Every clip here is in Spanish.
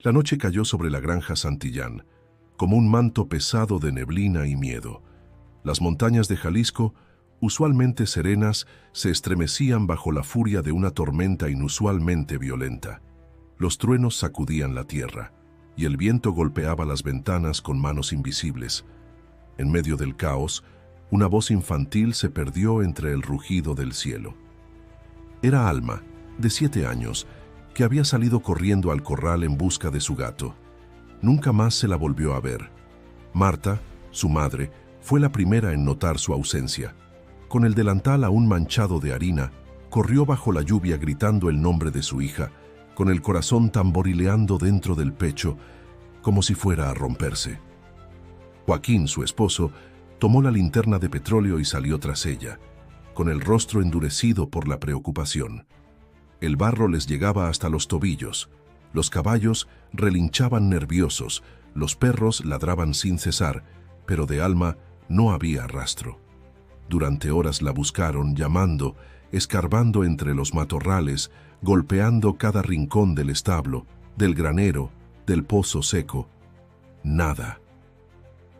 La noche cayó sobre la granja Santillán, como un manto pesado de neblina y miedo. Las montañas de Jalisco, usualmente serenas, se estremecían bajo la furia de una tormenta inusualmente violenta. Los truenos sacudían la tierra, y el viento golpeaba las ventanas con manos invisibles. En medio del caos, una voz infantil se perdió entre el rugido del cielo. Era Alma, de 7 años, que había salido corriendo al corral en busca de su gato. Nunca más se la volvió a ver. Marta, su madre, fue la primera en notar su ausencia. Con el delantal aún manchado de harina, corrió bajo la lluvia gritando el nombre de su hija, con el corazón tamborileando dentro del pecho, como si fuera a romperse. Joaquín, su esposo, tomó la linterna de petróleo y salió tras ella, con el rostro endurecido por la preocupación. El barro les llegaba hasta los tobillos, los caballos relinchaban nerviosos, los perros ladraban sin cesar, pero de Alma no había rastro. Durante horas la buscaron, llamando, escarbando entre los matorrales, golpeando cada rincón del establo, del granero, del pozo seco. Nada.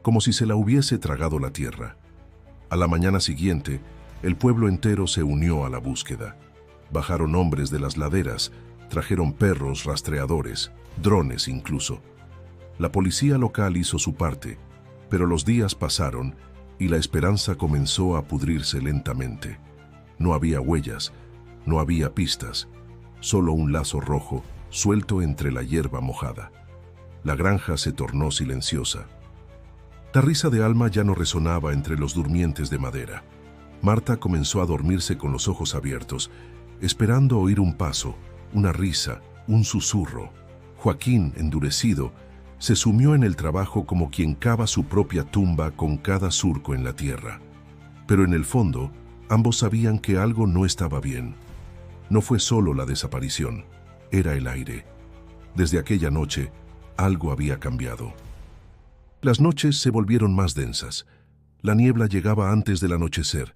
Como si se la hubiese tragado la tierra. A la mañana siguiente, el pueblo entero se unió a la búsqueda. Bajaron hombres de las laderas, trajeron perros rastreadores, drones incluso. La policía local hizo su parte, pero los días pasaron y la esperanza comenzó a pudrirse lentamente. No había huellas, no había pistas, solo un lazo rojo suelto entre la hierba mojada. La granja se tornó silenciosa. La risa de Alma ya no resonaba entre los durmientes de madera. Marta comenzó a dormirse con los ojos abiertos, esperando oír un paso, una risa, un susurro. Joaquín, endurecido, se sumió en el trabajo como quien cava su propia tumba con cada surco en la tierra. Pero en el fondo, ambos sabían que algo no estaba bien. No fue solo la desaparición, era el aire. Desde aquella noche, algo había cambiado. Las noches se volvieron más densas. La niebla llegaba antes del anochecer.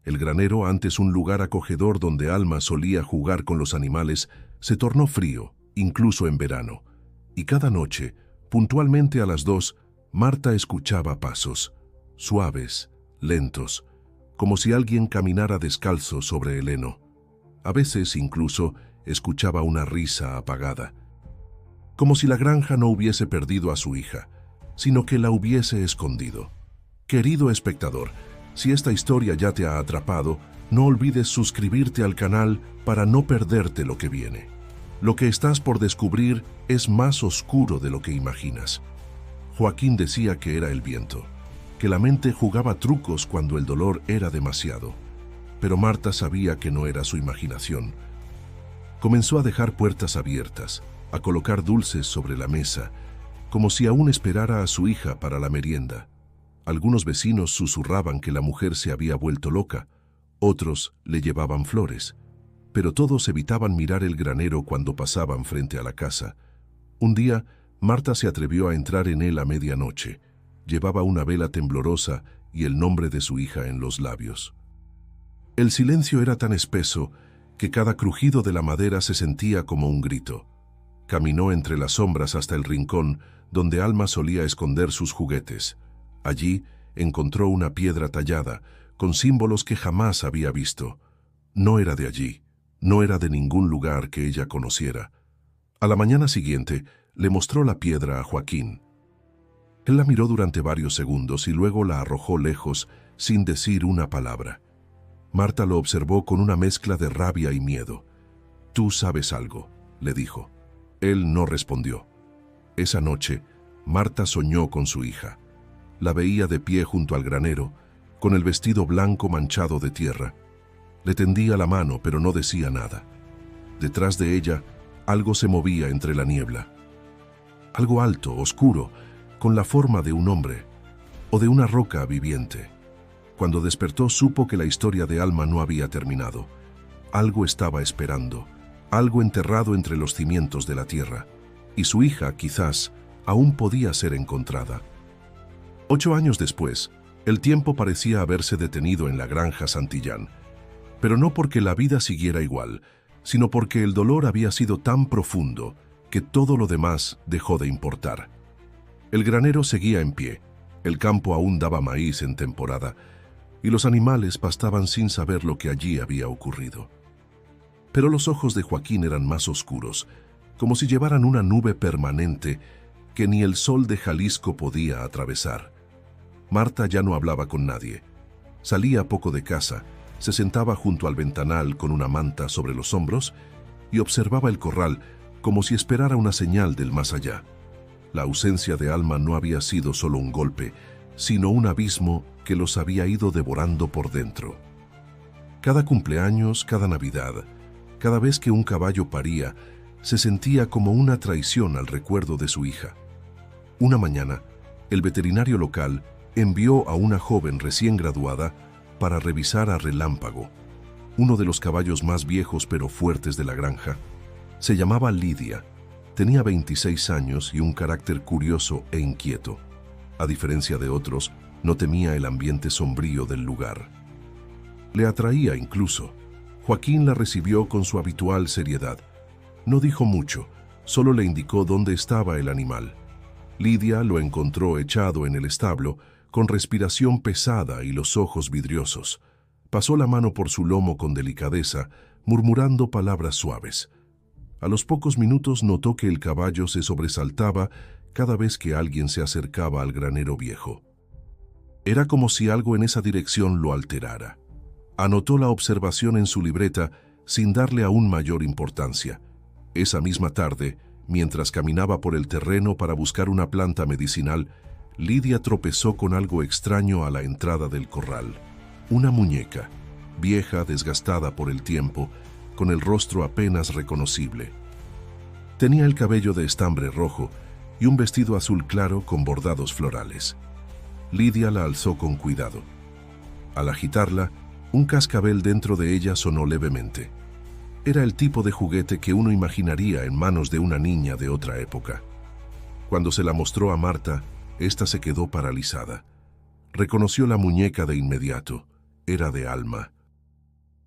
El granero, antes un lugar acogedor donde Alma solía jugar con los animales, se tornó frío, incluso en verano. Y cada noche, puntualmente a las 2, Marta escuchaba pasos, suaves, lentos, como si alguien caminara descalzo sobre el heno. A veces, incluso, escuchaba una risa apagada. Como si la granja no hubiese perdido a su hija, sino que la hubiese escondido. Querido espectador, si esta historia ya te ha atrapado, no olvides suscribirte al canal para no perderte lo que viene. Lo que estás por descubrir es más oscuro de lo que imaginas. Joaquín decía que era el viento, que la mente jugaba trucos cuando el dolor era demasiado. Pero Marta sabía que no era su imaginación. Comenzó a dejar puertas abiertas, a colocar dulces sobre la mesa, como si aún esperara a su hija para la merienda. Algunos vecinos susurraban que la mujer se había vuelto loca, otros le llevaban flores, pero todos evitaban mirar el granero cuando pasaban frente a la casa. Un día, Marta se atrevió a entrar en él a medianoche. Llevaba una vela temblorosa y el nombre de su hija en los labios. El silencio era tan espeso que cada crujido de la madera se sentía como un grito. Caminó entre las sombras hasta el rincón donde Alma solía esconder sus juguetes. Allí encontró una piedra tallada, con símbolos que jamás había visto. No era de allí, no era de ningún lugar que ella conociera. A la mañana siguiente, le mostró la piedra a Joaquín. Él la miró durante varios segundos y luego la arrojó lejos, sin decir una palabra. Marta lo observó con una mezcla de rabia y miedo. «Tú sabes algo», le dijo. Él no respondió. Esa noche, Marta soñó con su hija. La veía de pie junto al granero, con el vestido blanco manchado de tierra. Le tendía la mano, pero no decía nada. Detrás de ella, algo se movía entre la niebla. Algo alto, oscuro, con la forma de un hombre, o de una roca viviente. Cuando despertó, supo que la historia de Alma no había terminado. Algo estaba esperando, algo enterrado entre los cimientos de la tierra, y su hija, quizás, aún podía ser encontrada. 8 años después, el tiempo parecía haberse detenido en la granja Santillán, pero no porque la vida siguiera igual, sino porque el dolor había sido tan profundo que todo lo demás dejó de importar. El granero seguía en pie, el campo aún daba maíz en temporada, y los animales pastaban sin saber lo que allí había ocurrido. Pero los ojos de Joaquín eran más oscuros, como si llevaran una nube permanente que ni el sol de Jalisco podía atravesar. Marta ya no hablaba con nadie. Salía poco de casa, se sentaba junto al ventanal con una manta sobre los hombros y observaba el corral como si esperara una señal del más allá. La ausencia de Alma no había sido solo un golpe, sino un abismo que los había ido devorando por dentro. Cada cumpleaños, cada Navidad, cada vez que un caballo paría, se sentía como una traición al recuerdo de su hija. Una mañana, el veterinario local envió a una joven recién graduada para revisar a Relámpago, uno de los caballos más viejos pero fuertes de la granja. Se llamaba Lidia, tenía 26 años y un carácter curioso e inquieto. A diferencia de otros, no temía el ambiente sombrío del lugar. Le atraía incluso. Joaquín la recibió con su habitual seriedad. No dijo mucho, solo le indicó dónde estaba el animal. Lidia lo encontró echado en el establo, con respiración pesada y los ojos vidriosos. Pasó la mano por su lomo con delicadeza, murmurando palabras suaves. A los pocos minutos notó que el caballo se sobresaltaba cada vez que alguien se acercaba al granero viejo. Era como si algo en esa dirección lo alterara. Anotó la observación en su libreta sin darle aún mayor importancia. Esa misma tarde, mientras caminaba por el terreno para buscar una planta medicinal, Lidia tropezó con algo extraño a la entrada del corral. Una muñeca, vieja, desgastada por el tiempo, con el rostro apenas reconocible. Tenía el cabello de estambre rojo y un vestido azul claro con bordados florales. Lidia la alzó con cuidado. Al agitarla, un cascabel dentro de ella sonó levemente. Era el tipo de juguete que uno imaginaría en manos de una niña de otra época. Cuando se la mostró a Marta, ésta se quedó paralizada. Reconoció la muñeca de inmediato. Era de Alma.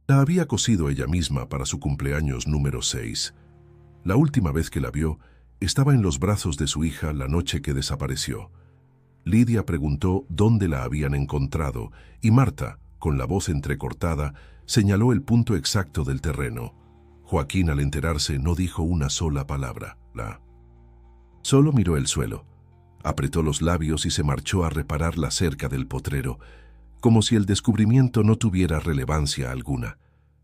La había cosido ella misma para su cumpleaños número 6. La última vez que la vio, estaba en los brazos de su hija la noche que desapareció. Lidia preguntó dónde la habían encontrado y Marta, con la voz entrecortada, señaló el punto exacto del terreno. Joaquín, al enterarse, no dijo una sola palabra. Solo miró el suelo, apretó los labios y se marchó a reparar la cerca del potrero, como si el descubrimiento no tuviera relevancia alguna,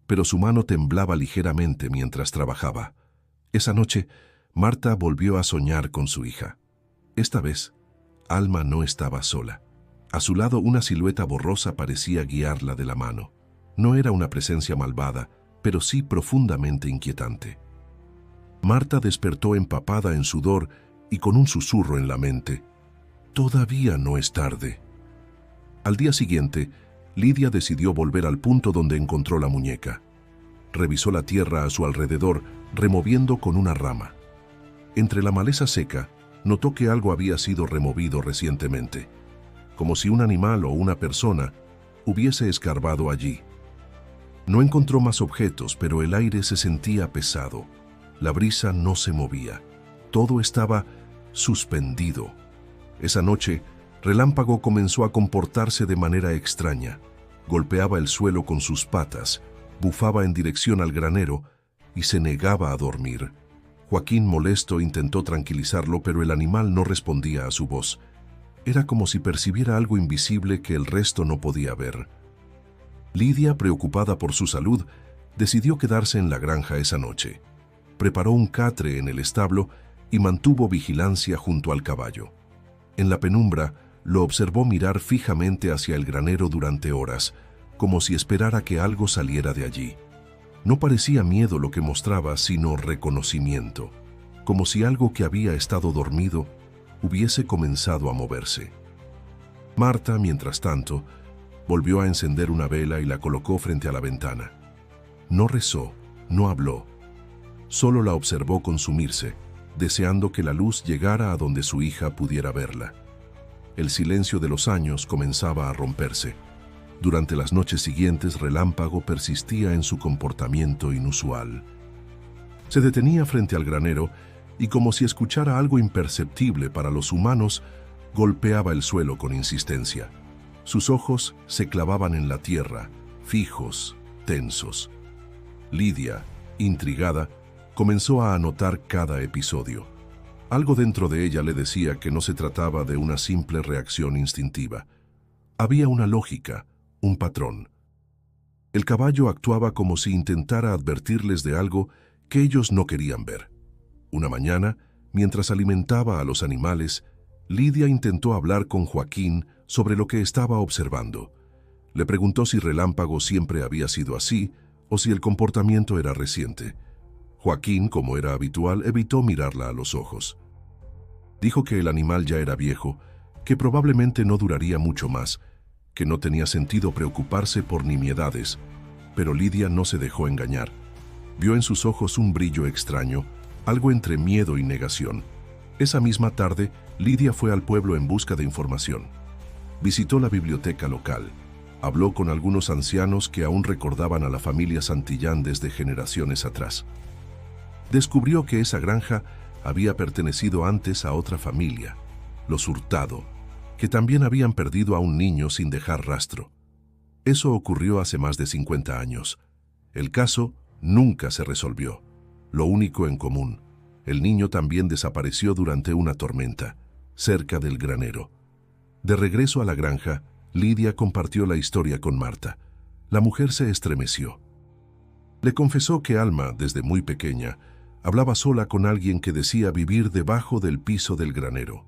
pero su mano temblaba ligeramente mientras trabajaba. Esa noche, Marta volvió a soñar con su hija. Esta vez, Alma no estaba sola. A su lado, una silueta borrosa parecía guiarla de la mano. No era una presencia malvada, pero sí profundamente inquietante. Marta despertó empapada en sudor y con un susurro en la mente. «Todavía no es tarde». Al día siguiente, Lidia decidió volver al punto donde encontró la muñeca. Revisó la tierra a su alrededor, removiendo con una rama. Entre la maleza seca, notó que algo había sido removido recientemente, como si un animal o una persona hubiese escarbado allí. No encontró más objetos, pero el aire se sentía pesado. La brisa no se movía. Todo estaba suspendido. Esa noche, Relámpago comenzó a comportarse de manera extraña. Golpeaba el suelo con sus patas, bufaba en dirección al granero y se negaba a dormir. Joaquín, molesto, intentó tranquilizarlo, pero el animal no respondía a su voz. Era como si percibiera algo invisible que el resto no podía ver. Lidia, preocupada por su salud, decidió quedarse en la granja esa noche. Preparó un catre en el establo y mantuvo vigilancia junto al caballo. En la penumbra, lo observó mirar fijamente hacia el granero durante horas, como si esperara que algo saliera de allí. No parecía miedo lo que mostraba, sino reconocimiento, como si algo que había estado dormido hubiese comenzado a moverse. Marta, mientras tanto, volvió a encender una vela y la colocó frente a la ventana. No rezó, no habló, solo la observó consumirse, deseando que la luz llegara a donde su hija pudiera verla. El silencio de los años comenzaba a romperse. Durante las noches siguientes, Relámpago persistía en su comportamiento inusual. Se detenía frente al granero y como si escuchara algo imperceptible para los humanos, golpeaba el suelo con insistencia. Sus ojos se clavaban en la tierra, fijos, tensos. Lidia, intrigada, comenzó a anotar cada episodio. Algo dentro de ella le decía que no se trataba de una simple reacción instintiva. Había una lógica, un patrón. El caballo actuaba como si intentara advertirles de algo que ellos no querían ver. Una mañana, mientras alimentaba a los animales, Lidia intentó hablar con Joaquín sobre lo que estaba observando. Le preguntó si Relámpago siempre había sido así o si el comportamiento era reciente. Joaquín, como era habitual, evitó mirarla a los ojos. Dijo que el animal ya era viejo, que probablemente no duraría mucho más, que no tenía sentido preocuparse por nimiedades, pero Lidia no se dejó engañar. Vio en sus ojos un brillo extraño, algo entre miedo y negación. Esa misma tarde, Lidia fue al pueblo en busca de información. Visitó la biblioteca local. Habló con algunos ancianos que aún recordaban a la familia Santillán desde generaciones atrás. Descubrió que esa granja había pertenecido antes a otra familia, los Hurtado, que también habían perdido a un niño sin dejar rastro. Eso ocurrió hace más de 50 años. El caso nunca se resolvió. Lo único en común, el niño también desapareció durante una tormenta, cerca del granero. De regreso a la granja, Lidia compartió la historia con Marta. La mujer se estremeció. Le confesó que Alma, desde muy pequeña, hablaba sola con alguien que decía vivir debajo del piso del granero.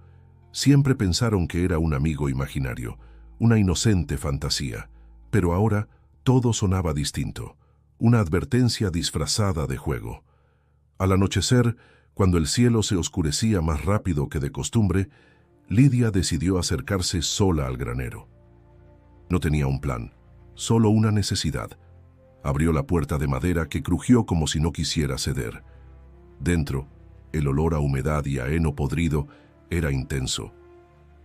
Siempre pensaron que era un amigo imaginario, una inocente fantasía, pero ahora todo sonaba distinto, una advertencia disfrazada de juego. Al anochecer, cuando el cielo se oscurecía más rápido que de costumbre, Lidia decidió acercarse sola al granero. No tenía un plan, solo una necesidad. Abrió la puerta de madera que crujió como si no quisiera ceder. Dentro, el olor a humedad y a heno podrido era intenso.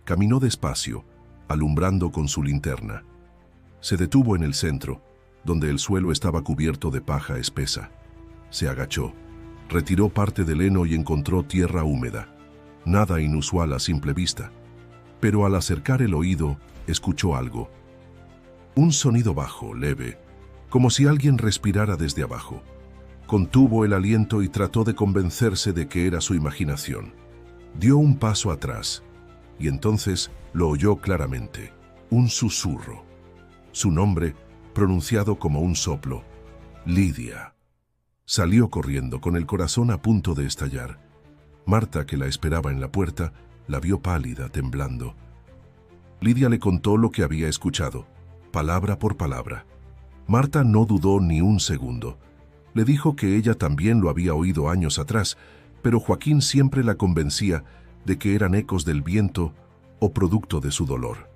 Caminó despacio, alumbrando con su linterna. Se detuvo en el centro, donde el suelo estaba cubierto de paja espesa. Se agachó, retiró parte del heno y encontró tierra húmeda. Nada inusual a simple vista. Pero al acercar el oído, escuchó algo. Un sonido bajo, leve, como si alguien respirara desde abajo. Contuvo el aliento y trató de convencerse de que era su imaginación. Dio un paso atrás, y entonces lo oyó claramente. Un susurro. Su nombre, pronunciado como un soplo. Lidia. Salió corriendo con el corazón a punto de estallar. Marta, que la esperaba en la puerta, la vio pálida, temblando. Lidia le contó lo que había escuchado, palabra por palabra. Marta no dudó ni un segundo. Le dijo que ella también lo había oído años atrás, pero Joaquín siempre la convencía de que eran ecos del viento o producto de su dolor.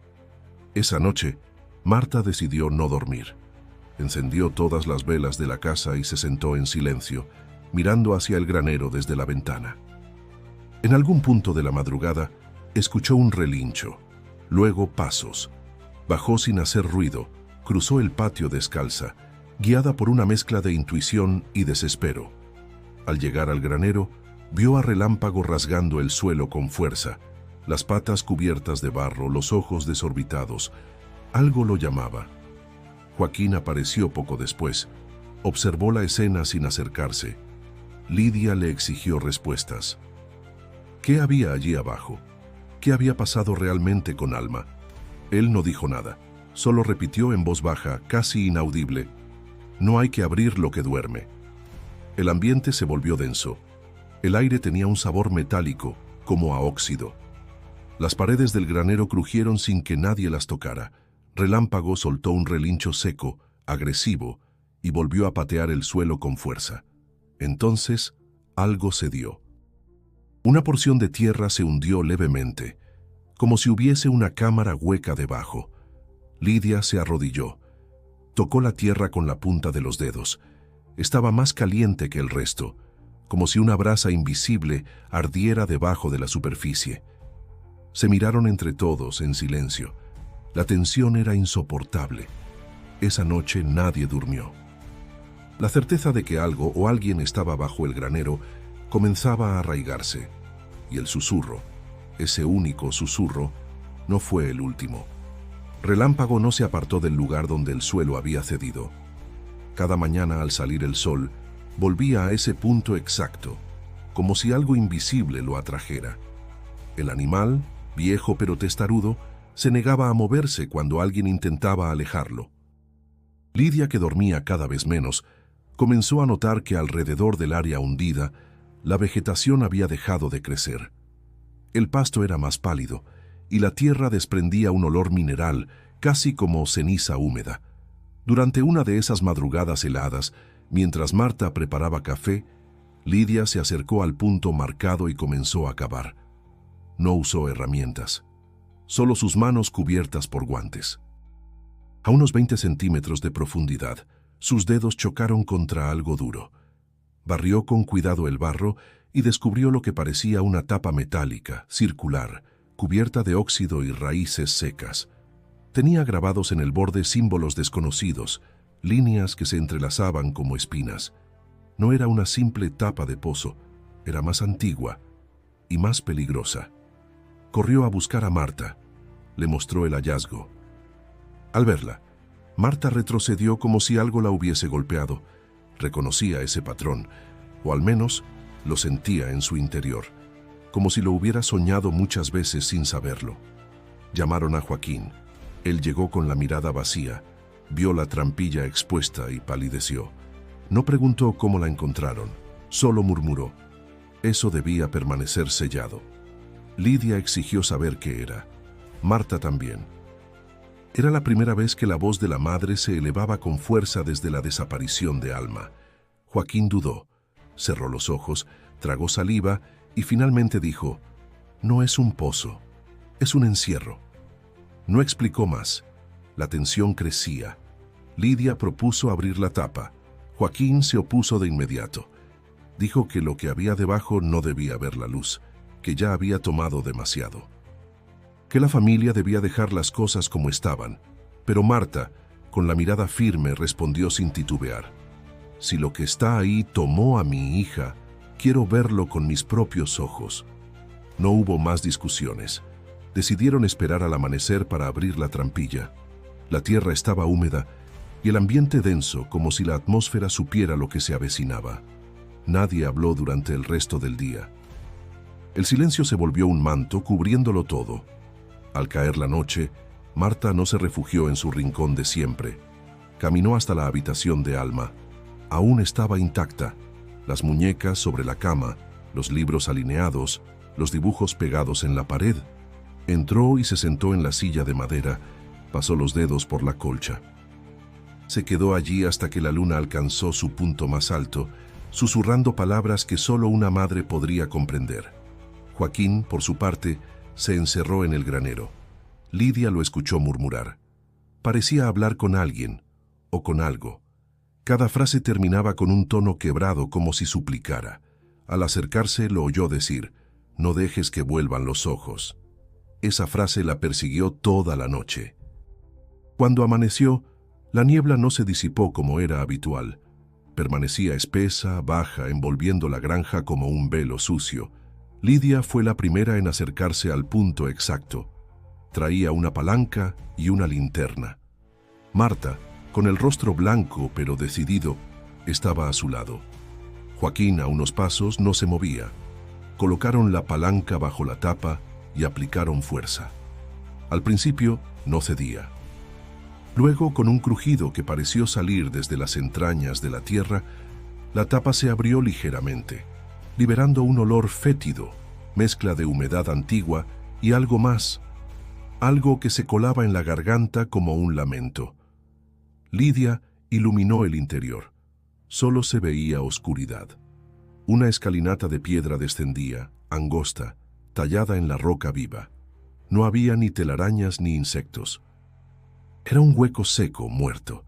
Esa noche, Marta decidió no dormir. Encendió todas las velas de la casa y se sentó en silencio, mirando hacia el granero desde la ventana. En algún punto de la madrugada, escuchó un relincho, luego pasos. Bajó sin hacer ruido, cruzó el patio descalza, guiada por una mezcla de intuición y desespero. Al llegar al granero, vio a Relámpago rasgando el suelo con fuerza, las patas cubiertas de barro, los ojos desorbitados. Algo lo llamaba. Joaquín apareció poco después. Observó la escena sin acercarse. Lidia le exigió respuestas. ¿Qué había allí abajo? ¿Qué había pasado realmente con Alma? Él no dijo nada, solo repitió en voz baja, casi inaudible: no hay que abrir lo que duerme. El ambiente se volvió denso. El aire tenía un sabor metálico, como a óxido. Las paredes del granero crujieron sin que nadie las tocara. Relámpago soltó un relincho seco, agresivo, y volvió a patear el suelo con fuerza. Entonces, algo cedió. Una porción de tierra se hundió levemente, como si hubiese una cámara hueca debajo. Lidia se arrodilló. Tocó la tierra con la punta de los dedos. Estaba más caliente que el resto, como si una brasa invisible ardiera debajo de la superficie. Se miraron entre todos en silencio. La tensión era insoportable. Esa noche nadie durmió. La certeza de que algo o alguien estaba bajo el granero comenzaba a arraigarse, y el susurro, ese único susurro, no fue el último. Relámpago no se apartó del lugar donde el suelo había cedido. Cada mañana al salir el sol, volvía a ese punto exacto, como si algo invisible lo atrajera. El animal, viejo pero testarudo, se negaba a moverse cuando alguien intentaba alejarlo. Lidia, que dormía cada vez menos, comenzó a notar que alrededor del área hundida, la vegetación había dejado de crecer. El pasto era más pálido, y la tierra desprendía un olor mineral, casi como ceniza húmeda. Durante una de esas madrugadas heladas, mientras Marta preparaba café, Lidia se acercó al punto marcado y comenzó a cavar. No usó herramientas, solo sus manos cubiertas por guantes. A unos 20 centímetros de profundidad, sus dedos chocaron contra algo duro. Barrió con cuidado el barro y descubrió lo que parecía una tapa metálica, circular, cubierta de óxido y raíces secas. Tenía grabados en el borde símbolos desconocidos, líneas que se entrelazaban como espinas. No era una simple tapa de pozo, era más antigua y más peligrosa. Corrió a buscar a Marta. Le mostró el hallazgo. Al verla, Marta retrocedió como si algo la hubiese golpeado. Reconocía ese patrón, o al menos lo sentía en su interior, como si lo hubiera soñado muchas veces sin saberlo. Llamaron a Joaquín. Él llegó con la mirada vacía, vio la trampilla expuesta y palideció. No preguntó cómo la encontraron, solo murmuró: eso debía permanecer sellado. Lidia exigió saber qué era. Marta también. Era la primera vez que la voz de la madre se elevaba con fuerza desde la desaparición de Alma. Joaquín dudó, cerró los ojos, tragó saliva y finalmente dijo: no es un pozo, es un encierro. No explicó más. La tensión crecía. Lidia propuso abrir la tapa. Joaquín se opuso de inmediato. Dijo que lo que había debajo no debía ver la luz, que ya había tomado demasiado, que la familia debía dejar las cosas como estaban. Pero Marta, con la mirada firme, respondió sin titubear: si lo que está ahí tomó a mi hija, quiero verlo con mis propios ojos. No hubo más discusiones. Decidieron esperar al amanecer para abrir la trampilla. La tierra estaba húmeda y el ambiente denso, como si la atmósfera supiera lo que se avecinaba. Nadie habló durante el resto del día. El silencio se volvió un manto cubriéndolo todo. Al caer la noche, Marta no se refugió en su rincón de siempre. Caminó hasta la habitación de Alma. Aún estaba intacta. Las muñecas sobre la cama, los libros alineados, los dibujos pegados en la pared. Entró y se sentó en la silla de madera, pasó los dedos por la colcha. Se quedó allí hasta que la luna alcanzó su punto más alto, susurrando palabras que solo una madre podría comprender. Joaquín, por su parte, se encerró en el granero. Lidia lo escuchó murmurar. Parecía hablar con alguien, o con algo. Cada frase terminaba con un tono quebrado, como si suplicara. Al acercarse lo oyó decir: no dejes que vuelvan los ojos. Esa frase la persiguió toda la noche. Cuando amaneció, la niebla no se disipó como era habitual. Permanecía espesa, baja, envolviendo la granja como un velo sucio. Lidia fue la primera en acercarse al punto exacto. Traía una palanca y una linterna. Marta, con el rostro blanco pero decidido, estaba a su lado. Joaquín, a unos pasos, no se movía. Colocaron la palanca bajo la tapa y aplicaron fuerza. Al principio no cedía. Luego, con un crujido que pareció salir desde las entrañas de la tierra, la tapa se abrió ligeramente, liberando un olor fétido, mezcla de humedad antigua y algo más, algo que se colaba en la garganta como un lamento. Lidia iluminó el interior. Solo se veía oscuridad. Una escalinata de piedra descendía, angosta, tallada en la roca viva. No había ni telarañas ni insectos. Era un hueco seco, muerto,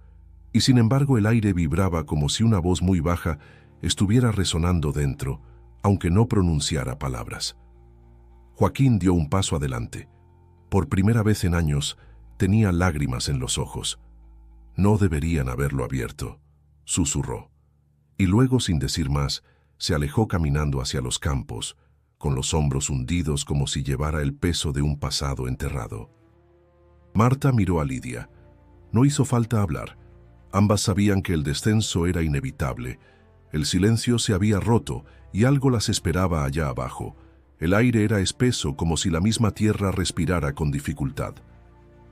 y sin embargo el aire vibraba como si una voz muy baja estuviera resonando dentro, aunque no pronunciara palabras. Joaquín dio un paso adelante. Por primera vez en años, tenía lágrimas en los ojos. No deberían haberlo abierto, susurró. Y luego, sin decir más, se alejó caminando hacia los campos, con los hombros hundidos como si llevara el peso de un pasado enterrado. Marta miró a Lidia. No hizo falta hablar. Ambas sabían que el descenso era inevitable. El silencio se había roto y algo las esperaba allá abajo. El aire era espeso como si la misma tierra respirara con dificultad.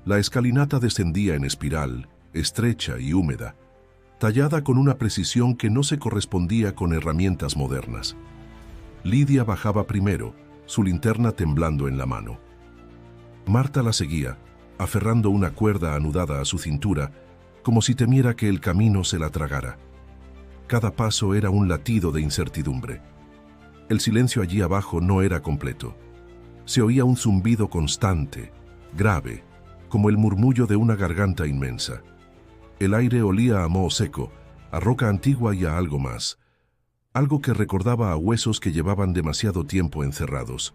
La escalinata descendía en espiral, estrecha y húmeda, tallada con una precisión que no se correspondía con herramientas modernas. Lidia bajaba primero, su linterna temblando en la mano. Marta la seguía, aferrando una cuerda anudada a su cintura, como si temiera que el camino se la tragara. Cada paso era un latido de incertidumbre. El silencio allí abajo no era completo. Se oía un zumbido constante, grave, como el murmullo de una garganta inmensa. El aire olía a moho seco, a roca antigua y a algo más. Algo que recordaba a huesos que llevaban demasiado tiempo encerrados.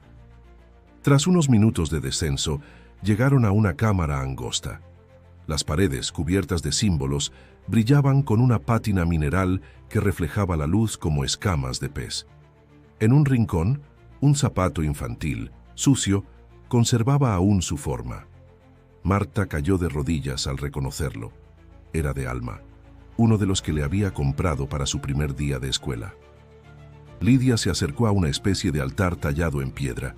Tras unos minutos de descenso, llegaron a una cámara angosta. Las paredes, cubiertas de símbolos, brillaban con una pátina mineral que reflejaba la luz como escamas de pez. En un rincón, un zapato infantil, sucio, conservaba aún su forma. Marta cayó de rodillas al reconocerlo. Era de Alma, uno de los que le había comprado para su primer día de escuela. Lidia se acercó a una especie de altar tallado en piedra.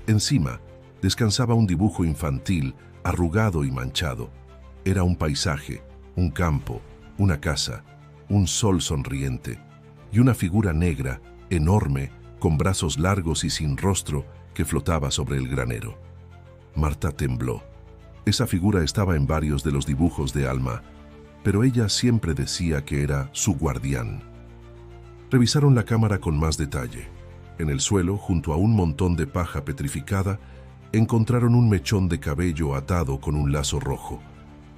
Encima, descansaba un dibujo infantil, arrugado y manchado. Era un paisaje, un campo, una casa, un sol sonriente y una figura negra, enorme, con brazos largos y sin rostro, que flotaba sobre el granero. Marta tembló. Esa figura estaba en varios de los dibujos de Alma, pero ella siempre decía que era su guardián. Revisaron la cámara con más detalle. En el suelo, junto a un montón de paja petrificada, encontraron un mechón de cabello atado con un lazo rojo.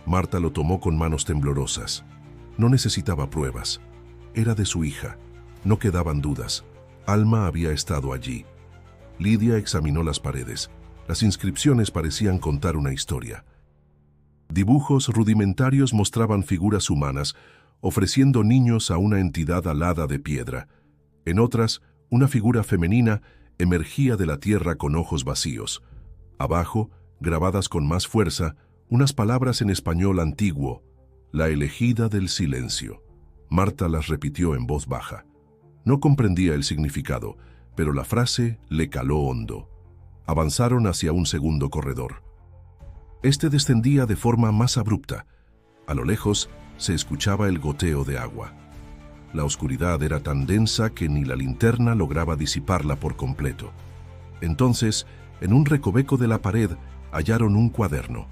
Marta lo tomó con manos temblorosas. No necesitaba pruebas. Era de su hija. No quedaban dudas. Alma había estado allí. Lidia examinó las paredes. Las inscripciones parecían contar una historia. Dibujos rudimentarios mostraban figuras humanas, ofreciendo niños a una entidad alada de piedra. En otras, una figura femenina emergía de la tierra con ojos vacíos. Abajo, grabadas con más fuerza, unas palabras en español antiguo: la elegida del silencio. Marta las repitió en voz baja. No comprendía el significado, pero la frase le caló hondo. Avanzaron hacia un segundo corredor. Este descendía de forma más abrupta. A lo lejos se escuchaba el goteo de agua. La oscuridad era tan densa que ni la linterna lograba disiparla por completo. Entonces, en un recoveco de la pared, hallaron un cuaderno.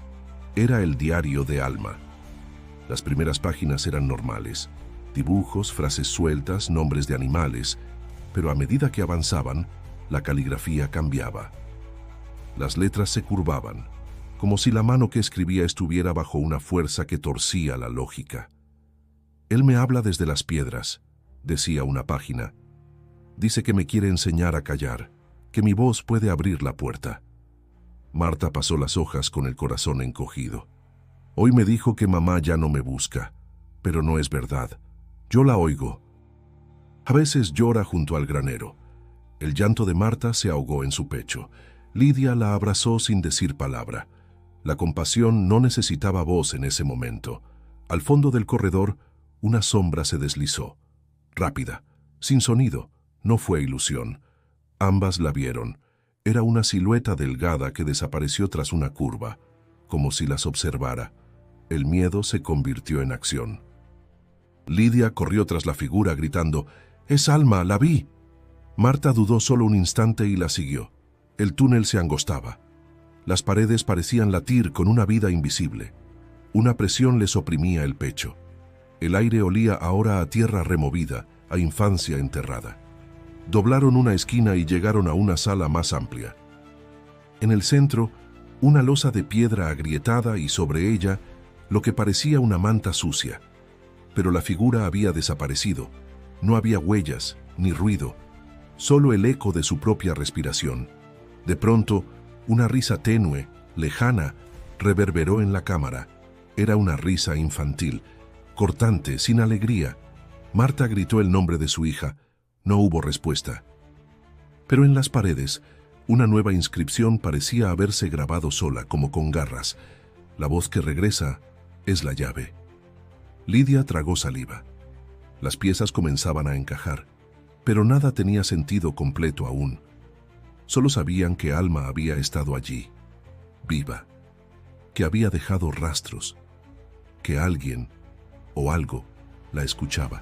Era el diario de Alma. Las primeras páginas eran normales. Dibujos, frases sueltas, nombres de animales, pero a medida que avanzaban, la caligrafía cambiaba. Las letras se curvaban, como si la mano que escribía estuviera bajo una fuerza que torcía la lógica. «Él me habla desde las piedras», decía una página. «Dice que me quiere enseñar a callar, que mi voz puede abrir la puerta». Marta pasó las hojas con el corazón encogido. «Hoy me dijo que mamá ya no me busca, pero no es verdad. Yo la oigo». A veces llora junto al granero. El llanto de Marta se ahogó en su pecho. Lidia la abrazó sin decir palabra. La compasión no necesitaba voz en ese momento. Al fondo del corredor, una sombra se deslizó. Rápida, sin sonido, no fue ilusión. Ambas la vieron. Era una silueta delgada que desapareció tras una curva, como si las observara. El miedo se convirtió en acción. Lidia corrió tras la figura gritando: «¡Es Alma, la vi!». Marta dudó solo un instante y la siguió. El túnel se angostaba. Las paredes parecían latir con una vida invisible. Una presión les oprimía el pecho. El aire olía ahora a tierra removida, a infancia enterrada. Doblaron una esquina y llegaron a una sala más amplia. En el centro, una losa de piedra agrietada y sobre ella, lo que parecía una manta sucia. Pero la figura había desaparecido. No había huellas, ni ruido, solo el eco de su propia respiración. De pronto, una risa tenue, lejana, reverberó en la cámara. Era una risa infantil, cortante, sin alegría. Marta gritó el nombre de su hija. No hubo respuesta. Pero en las paredes, una nueva inscripción parecía haberse grabado sola, como con garras. La voz que regresa es la llave. Lidia tragó saliva. Las piezas comenzaban a encajar, pero nada tenía sentido completo aún. Solo sabían que Alma había estado allí, viva, que había dejado rastros, que alguien o algo la escuchaba,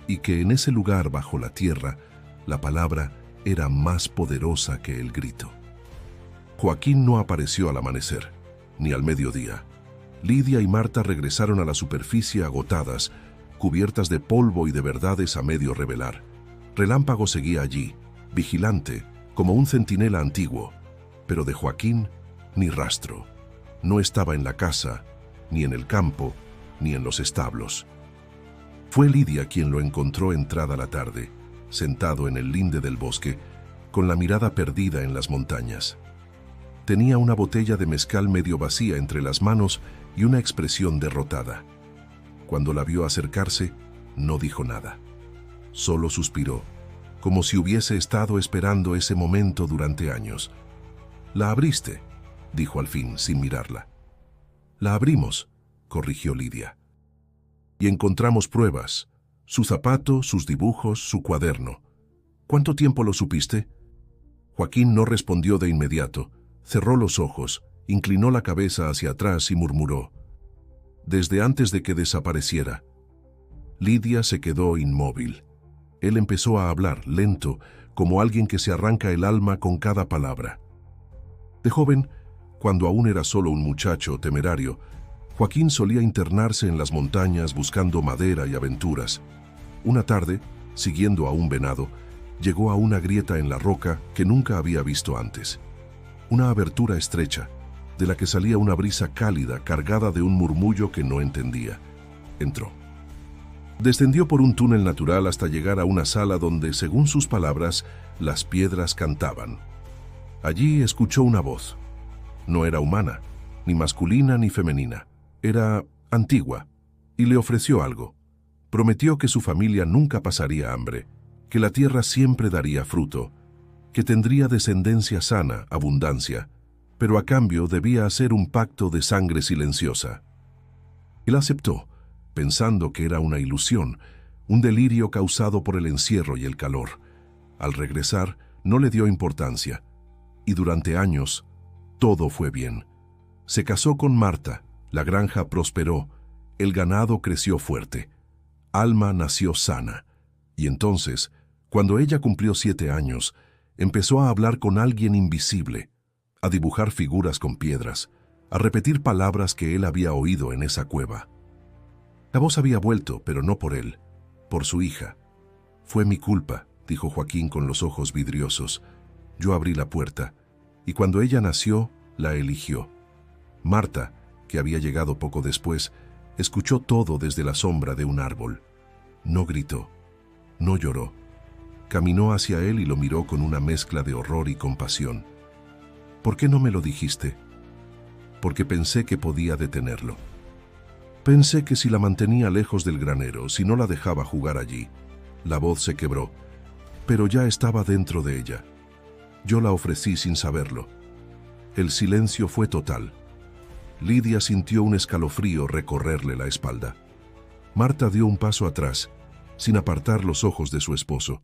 y que en ese lugar bajo la tierra la palabra era más poderosa que el grito. Joaquín no apareció al amanecer, ni al mediodía. Lidia y Marta regresaron a la superficie agotadas, cubiertas de polvo y de verdades a medio revelar. Relámpago seguía allí, vigilante, como un centinela antiguo, pero de Joaquín ni rastro. No estaba en la casa, ni en el campo, ni en los establos. Fue Lidia quien lo encontró entrada la tarde, sentado en el linde del bosque, con la mirada perdida en las montañas. Tenía una botella de mezcal medio vacía entre las manos y una expresión derrotada. Cuando la vio acercarse, no dijo nada. Solo suspiró, como si hubiese estado esperando ese momento durante años. «¿La abriste?», dijo al fin, sin mirarla. «La abrimos», corrigió Lidia. «Y encontramos pruebas. Su zapato, sus dibujos, su cuaderno. ¿Cuánto tiempo lo supiste?». Joaquín no respondió de inmediato. Cerró los ojos, inclinó la cabeza hacia atrás y murmuró: «Desde antes de que desapareciera». Lidia se quedó inmóvil. Él empezó a hablar, lento, como alguien que se arranca el alma con cada palabra. De joven, cuando aún era solo un muchacho temerario, Joaquín solía internarse en las montañas buscando madera y aventuras. Una tarde, siguiendo a un venado, llegó a una grieta en la roca que nunca había visto antes. Una abertura estrecha, de la que salía una brisa cálida cargada de un murmullo que no entendía. Entró. Descendió por un túnel natural hasta llegar a una sala donde, según sus palabras, las piedras cantaban. Allí escuchó una voz. No era humana, ni masculina ni femenina. Era antigua, y le ofreció algo. Prometió que su familia nunca pasaría hambre, que la tierra siempre daría fruto, que tendría descendencia sana, abundancia, pero a cambio debía hacer un pacto de sangre silenciosa. Él aceptó, pensando que era una ilusión, un delirio causado por el encierro y el calor. Al regresar, no le dio importancia, y durante años, todo fue bien. Se casó con Marta, la granja prosperó, el ganado creció fuerte. Alma nació sana, y entonces, cuando ella cumplió 7 años, empezó a hablar con alguien invisible, a dibujar figuras con piedras, a repetir palabras que él había oído en esa cueva. La voz había vuelto, pero no por él, por su hija. «Fue mi culpa», dijo Joaquín con los ojos vidriosos. «Yo abrí la puerta, y cuando ella nació, la eligió». Marta, que había llegado poco después, escuchó todo desde la sombra de un árbol. No gritó, no lloró. Caminó hacia él y lo miró con una mezcla de horror y compasión. «¿Por qué no me lo dijiste?». «Porque pensé que podía detenerlo. Pensé que si la mantenía lejos del granero, si no la dejaba jugar allí». La voz se quebró, pero ya estaba dentro de ella. Yo la ofrecí sin saberlo. El silencio fue total. Lidia sintió un escalofrío recorrerle la espalda. Marta dio un paso atrás, sin apartar los ojos de su esposo.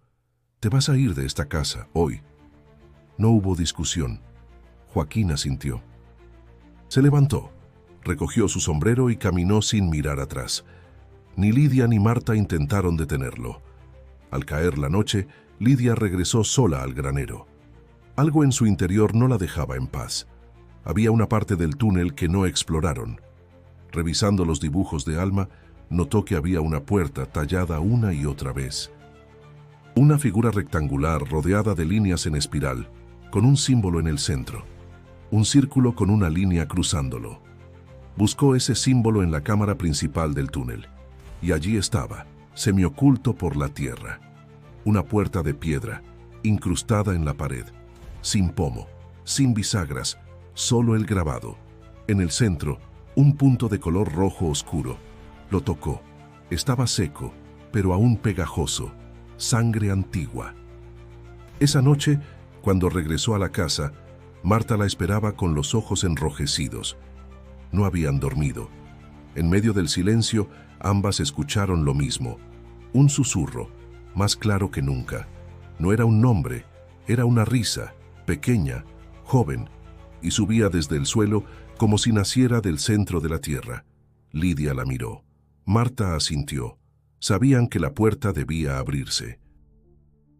«Te vas a ir de esta casa, hoy». No hubo discusión. Joaquín asintió. Se levantó, recogió su sombrero y caminó sin mirar atrás. Ni Lidia ni Marta intentaron detenerlo. Al caer la noche, Lidia regresó sola al granero. Algo en su interior no la dejaba en paz. Había una parte del túnel que no exploraron. Revisando los dibujos de Alma, notó que había una puerta tallada una y otra vez. Una figura rectangular rodeada de líneas en espiral, con un símbolo en el centro. Un círculo con una línea cruzándolo. Buscó ese símbolo en la cámara principal del túnel, y allí estaba, semioculto por la tierra. Una puerta de piedra, incrustada en la pared, sin pomo, sin bisagras, solo el grabado. En el centro, un punto de color rojo oscuro. Lo tocó. Estaba seco, pero aún pegajoso. sangre antigua. Esa noche, cuando regresó a la casa, Marta la esperaba con los ojos enrojecidos. No habían dormido. En medio del silencio, ambas escucharon lo mismo. Un susurro, más claro que nunca. No era un nombre, era una risa, pequeña, joven, y subía desde el suelo como si naciera del centro de la tierra. Lidia la miró. Marta asintió. Sabían que la puerta debía abrirse.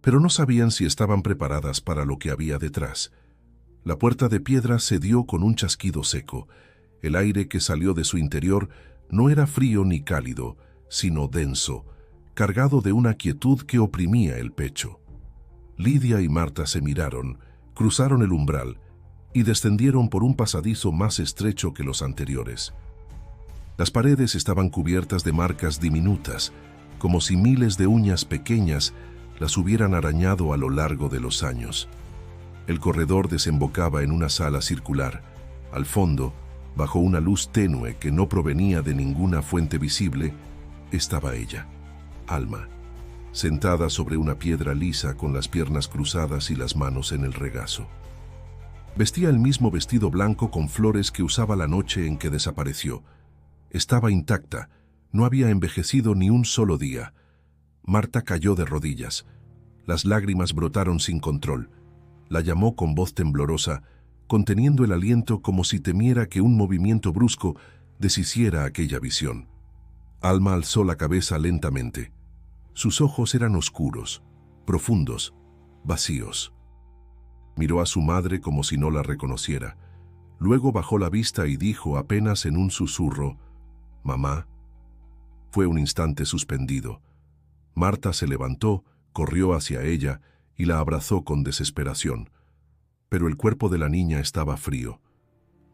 Pero no sabían si estaban preparadas para lo que había detrás. La puerta de piedra cedió con un chasquido seco. El aire que salió de su interior no era frío ni cálido, sino denso, cargado de una quietud que oprimía el pecho. Lidia y Marta se miraron, cruzaron el umbral y descendieron por un pasadizo más estrecho que los anteriores. Las paredes estaban cubiertas de marcas diminutas, como si miles de uñas pequeñas las hubieran arañado a lo largo de los años. El corredor desembocaba en una sala circular. Al fondo, bajo una luz tenue que no provenía de ninguna fuente visible, estaba ella, Alma, sentada sobre una piedra lisa con las piernas cruzadas y las manos en el regazo. Vestía el mismo vestido blanco con flores que usaba la noche en que desapareció. Estaba intacta, no había envejecido ni un solo día. Marta cayó de rodillas. Las lágrimas brotaron sin control. La llamó con voz temblorosa, conteniendo el aliento como si temiera que un movimiento brusco deshiciera aquella visión. Alma alzó la cabeza lentamente. Sus ojos eran oscuros, profundos, vacíos. Miró a su madre como si no la reconociera. Luego bajó la vista y dijo apenas en un susurro, «Mamá». Fue un instante suspendido. Marta se levantó, corrió hacia ella y la abrazó con desesperación. Pero el cuerpo de la niña estaba frío.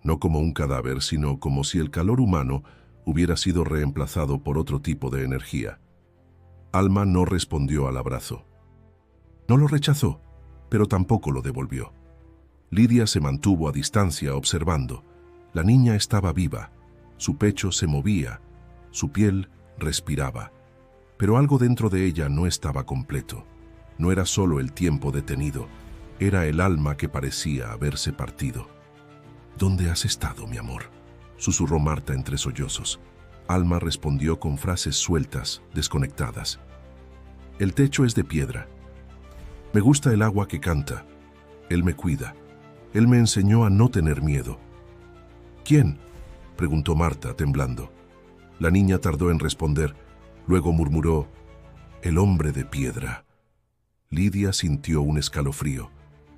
No como un cadáver, sino como si el calor humano hubiera sido reemplazado por otro tipo de energía. Alma no respondió al abrazo. No lo rechazó, pero tampoco lo devolvió. Lidia se mantuvo a distancia observando. La niña estaba viva, su pecho se movía, su piel respiraba. Pero algo dentro de ella no estaba completo. No era solo el tiempo detenido, era el alma que parecía haberse partido. «¿Dónde has estado, mi amor?», susurró Marta entre sollozos. Alma respondió con frases sueltas, desconectadas. «El techo es de piedra. Me gusta el agua que canta. Él me cuida. Él me enseñó a no tener miedo». «¿Quién?», preguntó Marta, temblando. La niña tardó en responder. Luego murmuró, «El hombre de piedra». Lidia sintió un escalofrío.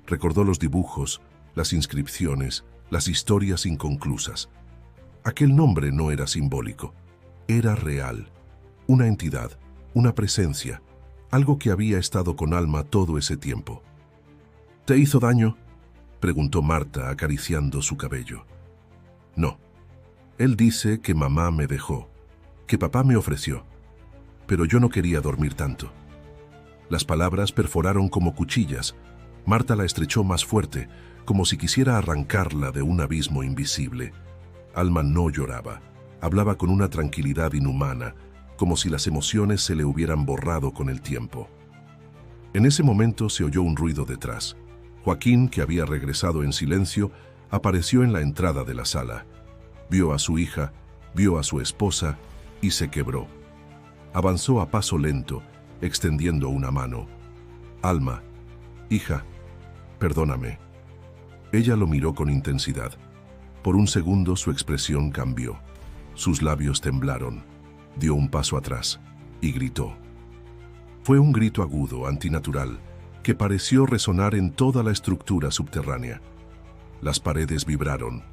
Recordó los dibujos, las inscripciones, las historias inconclusas. Aquel nombre no era simbólico, era real. Una entidad, una presencia, algo que había estado con Alma todo ese tiempo. «¿Te hizo daño?», preguntó Marta acariciando su cabello. «No. Él dice que mamá me dejó, que papá me ofreció. Pero yo no quería dormir tanto». Las palabras perforaron como cuchillas. Marta la estrechó más fuerte, como si quisiera arrancarla de un abismo invisible. Alma no lloraba. Hablaba con una tranquilidad inhumana, como si las emociones se le hubieran borrado con el tiempo. En ese momento se oyó un ruido detrás. Joaquín, que había regresado en silencio, apareció en la entrada de la sala. Vio a su hija, vio a su esposa y se quebró. Avanzó a paso lento, extendiendo una mano. «Alma, hija, perdóname». Ella lo miró con intensidad. Por un segundo su expresión cambió. Sus labios temblaron. Dio un paso atrás y gritó. Fue un grito agudo, antinatural, que pareció resonar en toda la estructura subterránea. Las paredes vibraron.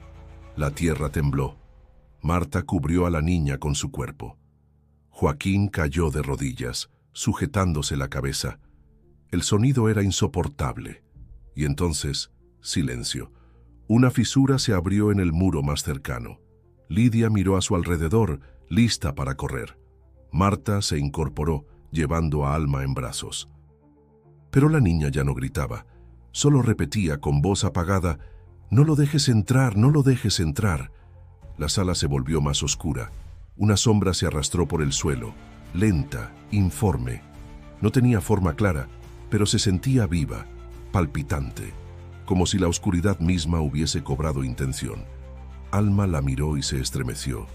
La tierra tembló. Marta cubrió a la niña con su cuerpo. Joaquín cayó de rodillas, sujetándose la cabeza. El sonido era insoportable. Y entonces, silencio. Una fisura se abrió en el muro más cercano. Lidia miró a su alrededor, lista para correr. Marta se incorporó, llevando a Alma en brazos. Pero la niña ya no gritaba. Solo repetía con voz apagada, «No lo dejes entrar, no lo dejes entrar». La sala se volvió más oscura. Una sombra se arrastró por el suelo, lenta, informe. No tenía forma clara, pero se sentía viva, palpitante, como si la oscuridad misma hubiese cobrado intención. Alma la miró y se estremeció.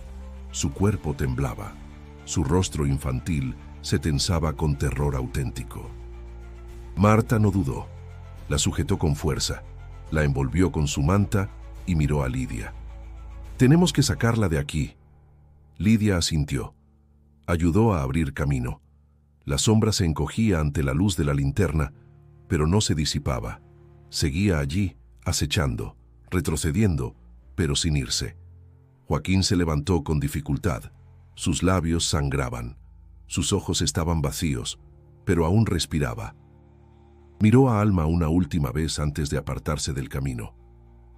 Su cuerpo temblaba. Su rostro infantil se tensaba con terror auténtico. Marta no dudó. La sujetó con fuerza, la envolvió con su manta y miró a Lidia. «Tenemos que sacarla de aquí». Lidia asintió. Ayudó a abrir camino. La sombra se encogía ante la luz de la linterna, pero no se disipaba. Seguía allí, acechando, retrocediendo, pero sin irse. Joaquín se levantó con dificultad. Sus labios sangraban. Sus ojos estaban vacíos, pero aún respiraba. Miró a Alma una última vez antes de apartarse del camino.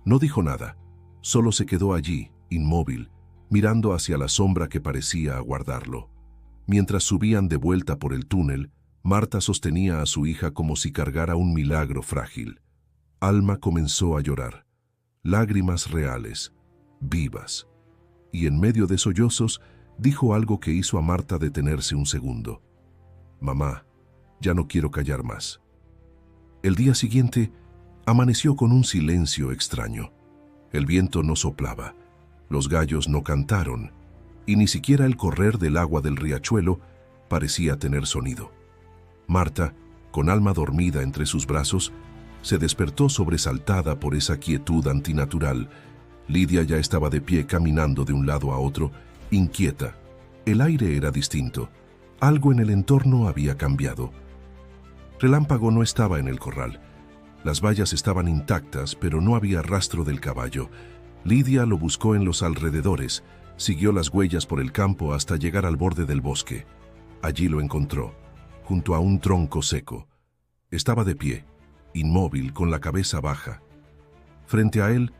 No dijo nada, solo se quedó allí, inmóvil, mirando hacia la sombra que parecía aguardarlo. Mientras subían de vuelta por el túnel, Marta sostenía a su hija como si cargara un milagro frágil. Alma comenzó a llorar. Lágrimas reales, vivas. Y en medio de sollozos, dijo algo que hizo a Marta detenerse un segundo. «Mamá, ya no quiero callar más». El día siguiente, amaneció con un silencio extraño. El viento no soplaba, los gallos no cantaron, y ni siquiera el correr del agua del riachuelo parecía tener sonido. Marta, con Alma dormida entre sus brazos, se despertó sobresaltada por esa quietud antinatural. Lidia ya estaba de pie caminando de un lado a otro, inquieta. El aire era distinto. Algo en el entorno había cambiado. Relámpago no estaba en el corral. Las vallas estaban intactas, pero no había rastro del caballo. Lidia lo buscó en los alrededores, siguió las huellas por el campo hasta llegar al borde del bosque. Allí lo encontró, junto a un tronco seco. Estaba de pie, inmóvil, con la cabeza baja. Frente a él,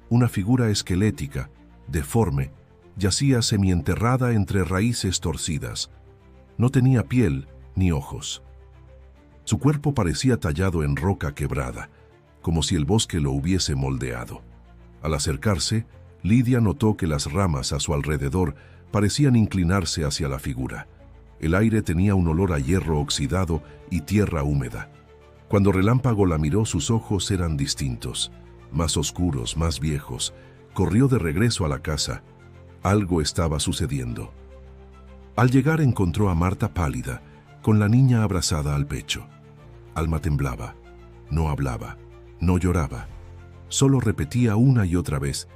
una figura esquelética, deforme, yacía semienterrada entre raíces torcidas. No tenía piel ni ojos. Su cuerpo parecía tallado en roca quebrada, como si el bosque lo hubiese moldeado. Al acercarse, Lidia notó que las ramas a su alrededor parecían inclinarse hacia la figura. El aire tenía un olor a hierro oxidado y tierra húmeda. Cuando Relámpago la miró, sus ojos eran distintos, más oscuros, más viejos. Corrió de regreso a la casa. Algo estaba sucediendo. Al llegar encontró a Marta pálida, con la niña abrazada al pecho. Alma temblaba, no hablaba, no lloraba. Solo repetía una y otra vez: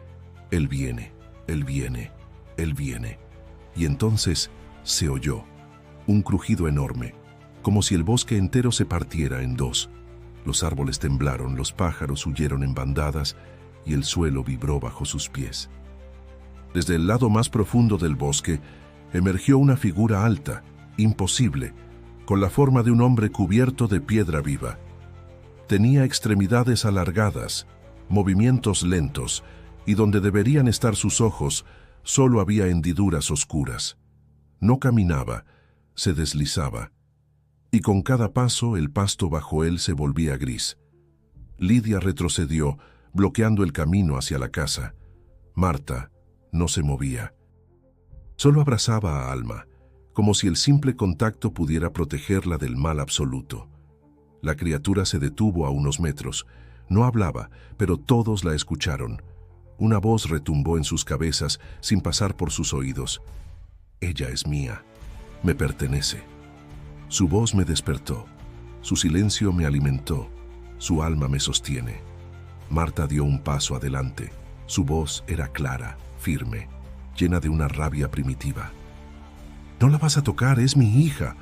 «Él viene, él viene, él viene». Y entonces se oyó un crujido enorme, como si el bosque entero se partiera en dos. Los árboles temblaron, los pájaros huyeron en bandadas y el suelo vibró bajo sus pies. Desde el lado más profundo del bosque emergió una figura alta, imposible, con la forma de un hombre cubierto de piedra viva. Tenía extremidades alargadas, movimientos lentos, y donde deberían estar sus ojos, solo había hendiduras oscuras. No caminaba, se deslizaba, y con cada paso el pasto bajo él se volvía gris. Lidia retrocedió, bloqueando el camino hacia la casa. Marta no se movía. Solo abrazaba a Alma, como si el simple contacto pudiera protegerla del mal absoluto. La criatura se detuvo a unos metros. No hablaba, pero todos la escucharon. Una voz retumbó en sus cabezas sin pasar por sus oídos. «Ella es mía, me pertenece». Su voz me despertó, su silencio me alimentó, su alma me sostiene. Marta dio un paso adelante. Su voz era clara, firme, llena de una rabia primitiva. «No la vas a tocar, es mi hija».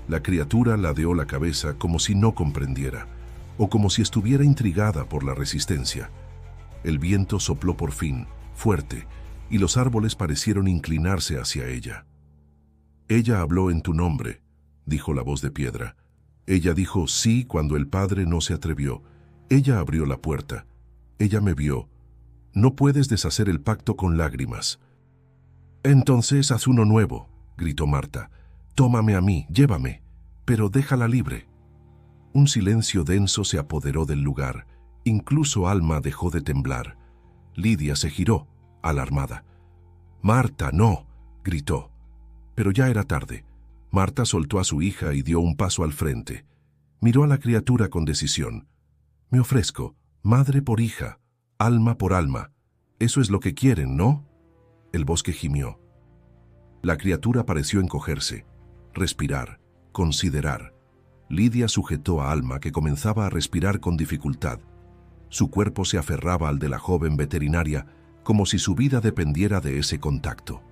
La criatura ladeó la cabeza como si no comprendiera, o como si estuviera intrigada por la resistencia. El viento sopló por fin, fuerte, y los árboles parecieron inclinarse hacia ella. «Ella habló en tu nombre», dijo la voz de piedra. «Ella dijo sí cuando el padre no se atrevió. Ella abrió la puerta. Ella me vio. No puedes deshacer el pacto con lágrimas». «Entonces haz uno nuevo», gritó Marta. «Tómame a mí, llévame, pero déjala libre». Un silencio denso se apoderó del lugar. Incluso Alma dejó de temblar. Lidia se giró, alarmada. «Marta, no», gritó. Pero ya era tarde. Marta soltó a su hija y dio un paso al frente. Miró a la criatura con decisión. «Me ofrezco, madre por hija, alma por alma. Eso es lo que quieren, ¿no?». El bosque gimió. La criatura pareció encogerse, respirar, considerar. Lidia sujetó a Alma, que comenzaba a respirar con dificultad. Su cuerpo se aferraba al de la joven veterinaria, como si su vida dependiera de ese contacto.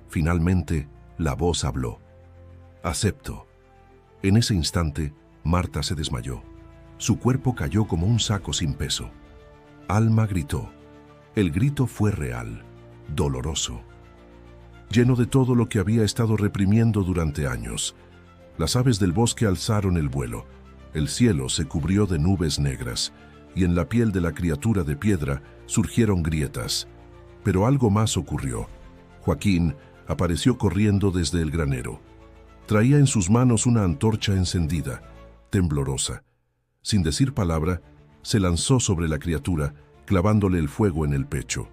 Finalmente, la voz habló. «Acepto». En ese instante, Marta se desmayó. Su cuerpo cayó como un saco sin peso. Alma gritó. El grito fue real, doloroso, lleno de todo lo que había estado reprimiendo durante años. Las aves del bosque alzaron el vuelo. El cielo se cubrió de nubes negras, y en la piel de la criatura de piedra surgieron grietas. Pero algo más ocurrió. Joaquín apareció corriendo desde el granero. Traía en sus manos una antorcha encendida, temblorosa. Sin decir palabra, se lanzó sobre la criatura, clavándole el fuego en el pecho.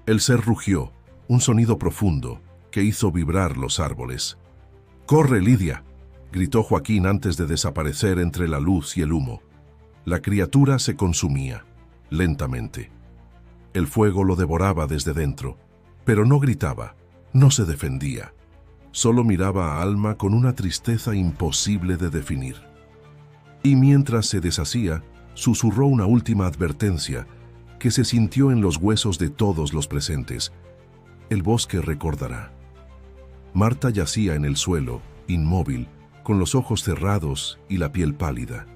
El ser rugió, un sonido profundo que hizo vibrar los árboles. «¡Corre, Lidia!», gritó Joaquín antes de desaparecer entre la luz y el humo. La criatura se consumía, lentamente. El fuego lo devoraba desde dentro, pero no gritaba, no se defendía. Solo miraba a Alma con una tristeza imposible de definir. Y mientras se deshacía, susurró una última advertencia que se sintió en los huesos de todos los presentes. El bosque recordará. Marta yacía en el suelo, inmóvil, con los ojos cerrados y la piel pálida.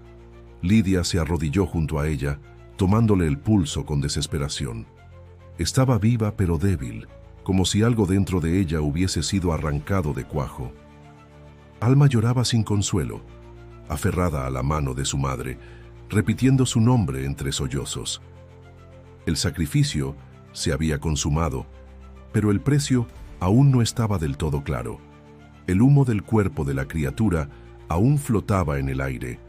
Lidia se arrodilló junto a ella, tomándole el pulso con desesperación. Estaba viva pero débil, como si algo dentro de ella hubiese sido arrancado de cuajo. Alma lloraba sin consuelo, aferrada a la mano de su madre, repitiendo su nombre entre sollozos. El sacrificio se había consumado, pero el precio aún no estaba del todo claro. El humo del cuerpo de la criatura aún flotaba en el aire.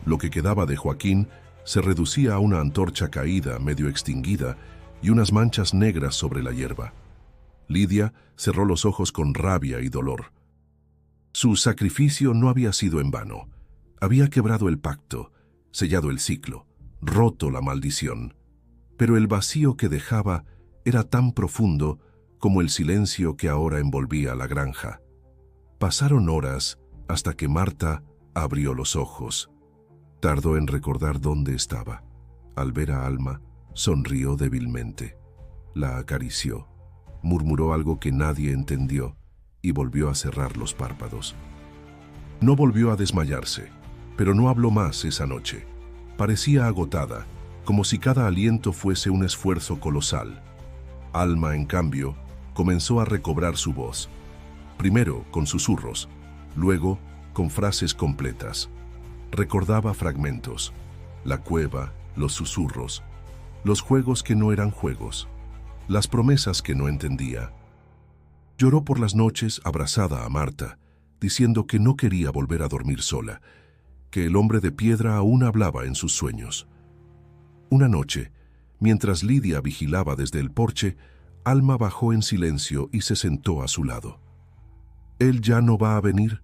Lo que quedaba de Joaquín se reducía a una antorcha caída, medio extinguida, y unas manchas negras sobre la hierba. Lidia cerró los ojos con rabia y dolor. Su sacrificio no había sido en vano. Había quebrado el pacto, sellado el ciclo, roto la maldición. Pero el vacío que dejaba era tan profundo como el silencio que ahora envolvía la granja. Pasaron horas hasta que Marta abrió los ojos. Tardó en recordar dónde estaba. Al ver a Alma, sonrió débilmente. La acarició, murmuró algo que nadie entendió y volvió a cerrar los párpados. No volvió a desmayarse, pero no habló más esa noche. Parecía agotada, como si cada aliento fuese un esfuerzo colosal. Alma, en cambio, comenzó a recobrar su voz. Primero con susurros, luego con frases completas. Recordaba fragmentos: la cueva, los susurros, los juegos que no eran juegos, las promesas que no entendía. Lloró por las noches abrazada a Marta, diciendo que no quería volver a dormir sola, que el hombre de piedra aún hablaba en sus sueños. Una noche, mientras Lidia vigilaba desde el porche, Alma bajó en silencio y se sentó a su lado. «¿Él ya no va a venir?»,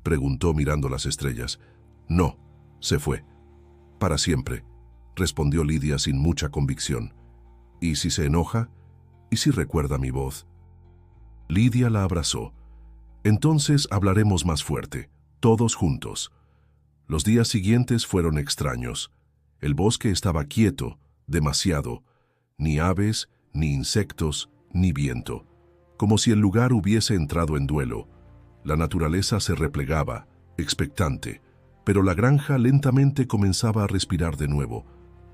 preguntó mirando las estrellas. «No, se fue. Para siempre», respondió Lidia sin mucha convicción. «¿Y si se enoja? ¿Y si recuerda mi voz?». Lidia la abrazó. «Entonces hablaremos más fuerte, todos juntos». Los días siguientes fueron extraños. El bosque estaba quieto, demasiado. Ni aves, ni insectos, ni viento. Como si el lugar hubiese entrado en duelo. La naturaleza se replegaba, expectante, pero la granja lentamente comenzaba a respirar de nuevo.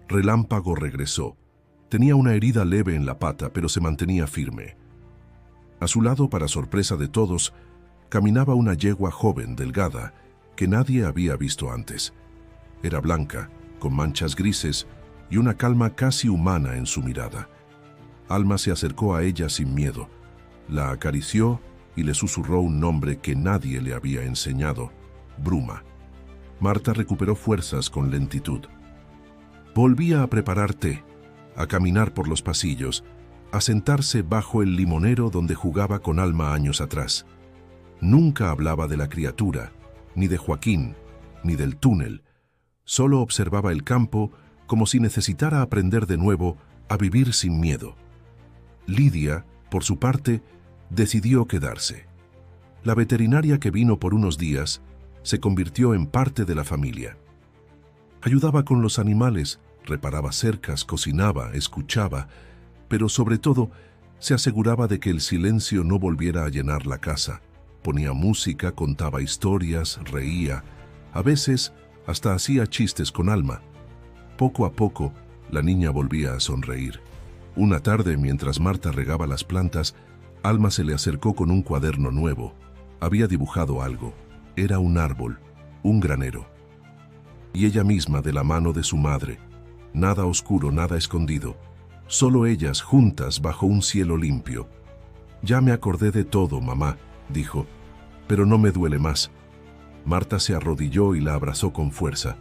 Relámpago regresó. Tenía una herida leve en la pata, pero se mantenía firme. A su lado, para sorpresa de todos, caminaba una yegua joven, delgada, que nadie había visto antes. Era blanca, con manchas grises y una calma casi humana en su mirada. Alma se acercó a ella sin miedo, la acarició y le susurró un nombre que nadie le había enseñado: Bruma. Marta recuperó fuerzas con lentitud. Volvía a preparar té, a caminar por los pasillos, a sentarse bajo el limonero donde jugaba con Alma años atrás. Nunca hablaba de la criatura, ni de Joaquín, ni del túnel. Solo observaba el campo como si necesitara aprender de nuevo a vivir sin miedo. Lidia, por su parte, decidió quedarse. La veterinaria que vino por unos días se convirtió en parte de la familia. Ayudaba con los animales, reparaba cercas, cocinaba, escuchaba, pero sobre todo se aseguraba de que el silencio no volviera a llenar la casa. Ponía música, contaba historias, reía, a veces hasta hacía chistes con Alma. Poco a poco, la niña volvía a sonreír. Una tarde, mientras Marta regaba las plantas, Alma se le acercó con un cuaderno nuevo. Había dibujado algo. Era un árbol, un granero. Y ella misma, de la mano de su madre. Nada oscuro, nada escondido. Solo ellas juntas bajo un cielo limpio. «Ya me acordé de todo, mamá», dijo, «pero no me duele más». Marta se arrodilló y la abrazó con fuerza.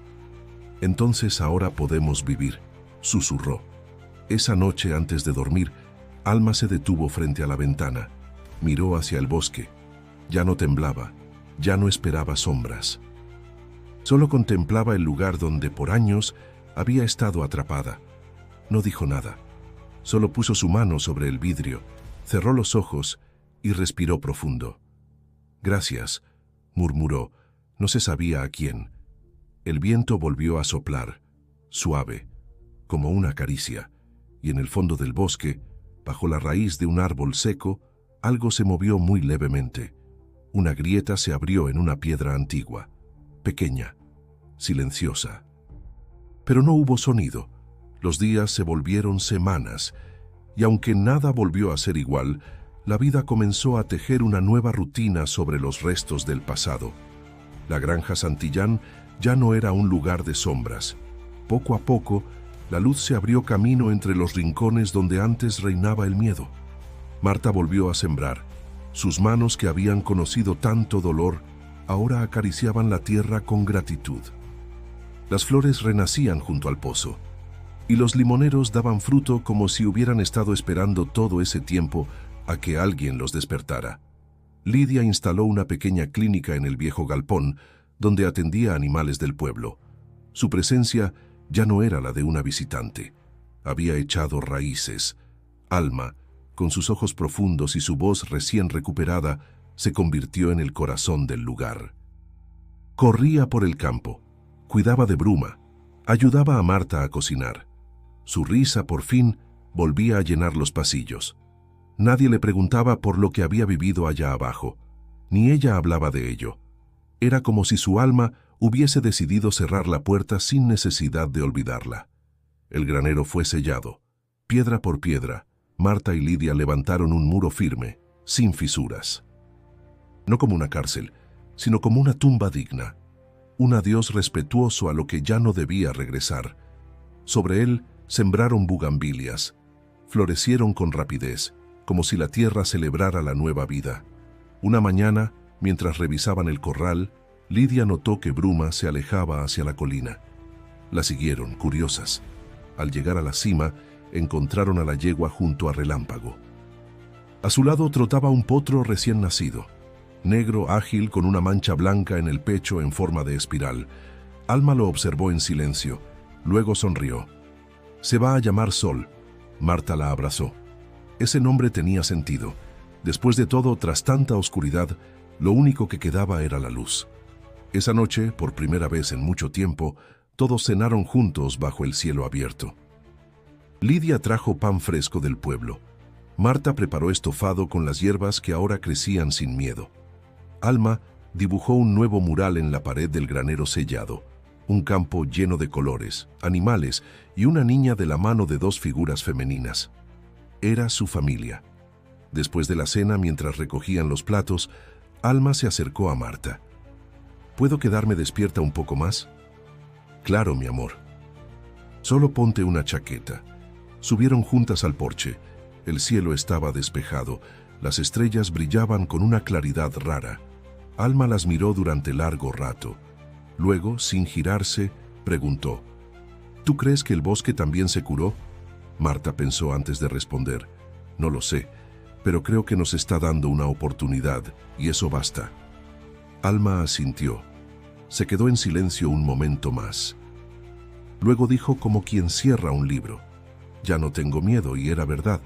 «Entonces ahora podemos vivir», susurró. Esa noche, antes de dormir, Alma se detuvo frente a la ventana. Miró hacia el bosque. Ya no temblaba, ya no esperaba sombras. Solo contemplaba el lugar donde por años había estado atrapada. No dijo nada. Solo puso su mano sobre el vidrio, cerró los ojos y respiró profundo. «Gracias», murmuró, no se sabía a quién. El viento volvió a soplar, suave, como una caricia, y en el fondo del bosque, bajo la raíz de un árbol seco, algo se movió muy levemente. Una grieta se abrió en una piedra antigua, pequeña, silenciosa. Pero no hubo sonido. Los días se volvieron semanas, y aunque nada volvió a ser igual, la vida comenzó a tejer una nueva rutina sobre los restos del pasado. La granja Santillán ya no era un lugar de sombras. Poco a poco, la luz se abrió camino entre los rincones donde antes reinaba el miedo. Marta volvió a sembrar. Sus manos, que habían conocido tanto dolor, ahora acariciaban la tierra con gratitud. Las flores renacían junto al pozo, y los limoneros daban fruto como si hubieran estado esperando todo ese tiempo a que alguien los despertara. Lidia instaló una pequeña clínica en el viejo galpón, donde atendía a animales del pueblo. Su presencia ya no era la de una visitante. Había echado raíces. Alma, con sus ojos profundos y su voz recién recuperada, se convirtió en el corazón del lugar. Corría por el campo, cuidaba de Bruma, ayudaba a Marta a cocinar. Su risa, por fin, volvía a llenar los pasillos. Nadie le preguntaba por lo que había vivido allá abajo, ni ella hablaba de ello. Era como si su alma hubiese decidido cerrar la puerta sin necesidad de olvidarla. El granero fue sellado. Piedra por piedra, Marta y Lidia levantaron un muro firme, sin fisuras. No como una cárcel, sino como una tumba digna. Un adiós respetuoso a lo que ya no debía regresar. Sobre él sembraron bugambilias. Florecieron con rapidez, como si la tierra celebrara la nueva vida. Una mañana, mientras revisaban el corral, Lidia notó que Bruma se alejaba hacia la colina. La siguieron, curiosas. Al llegar a la cima, encontraron a la yegua junto a Relámpago. A su lado trotaba un potro recién nacido, negro, ágil, con una mancha blanca en el pecho en forma de espiral. Alma lo observó en silencio, luego sonrió. «Se va a llamar Sol». Marta la abrazó. Ese nombre tenía sentido. Después de todo, tras tanta oscuridad, lo único que quedaba era la luz. Esa noche, por primera vez en mucho tiempo, todos cenaron juntos bajo el cielo abierto. Lidia trajo pan fresco del pueblo. Marta preparó estofado con las hierbas que ahora crecían sin miedo. Alma dibujó un nuevo mural en la pared del granero sellado, un campo lleno de colores, animales y una niña de la mano de dos figuras femeninas. Era su familia. Después de la cena, mientras recogían los platos, Alma se acercó a Marta. «¿Puedo quedarme despierta un poco más?» «Claro, mi amor. Solo ponte una chaqueta». Subieron juntas al porche. El cielo estaba despejado. Las estrellas brillaban con una claridad rara. Alma las miró durante largo rato. Luego, sin girarse, preguntó: «¿Tú crees que el bosque también se curó?» Marta pensó antes de responder. «No lo sé. pero creo que nos está dando una oportunidad, y eso basta. Alma asintió. Se quedó en silencio un momento más. Luego dijo como quien cierra un libro: ya no tengo miedo, y era verdad.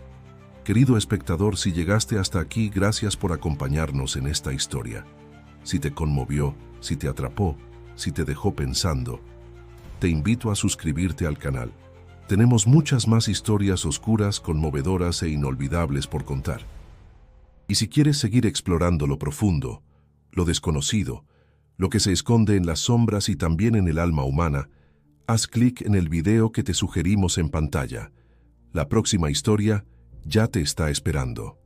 Querido espectador, si llegaste hasta aquí, gracias por acompañarnos en esta historia. Si te conmovió, si te atrapó, si te dejó pensando, te invito a suscribirte al canal. Tenemos muchas más historias oscuras, conmovedoras e inolvidables por contar. Y si quieres seguir explorando lo profundo, lo desconocido, lo que se esconde en las sombras y también en el alma humana, haz clic en el video que te sugerimos en pantalla. La próxima historia ya te está esperando.